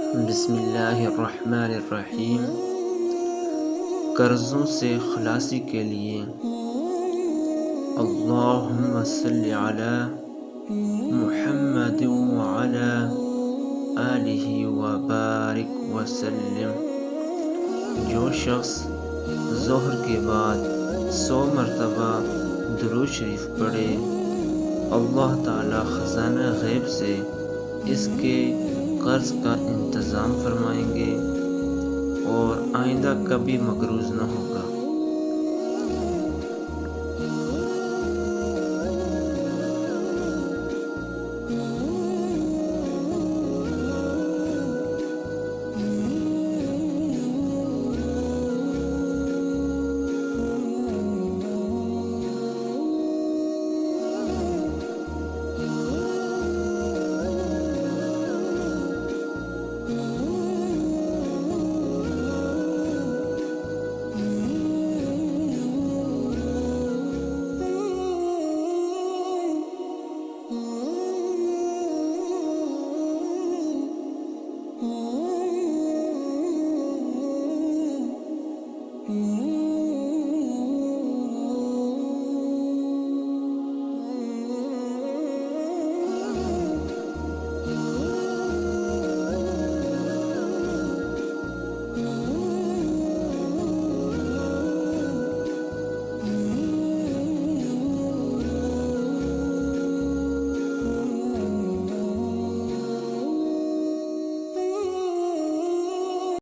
बिस्मिल्लाहिर्रहमानिर्रहीम। कर्ज़ों से खलासी के लिए अल्लाहुम्मा सल्लि अला मुहम्मद व अला आलिहि व बारिक वसल्लम। जो शख्स ज़ोहर के बाद 100 मरतबा दुरूद शरीफ पढ़े, अल्लाह ताला ख़ज़ाना ग़ैब से इसके कर्ज़ का इंतज़ाम फरमाएंगे और आइंदा कभी मकरूज़ न होगा।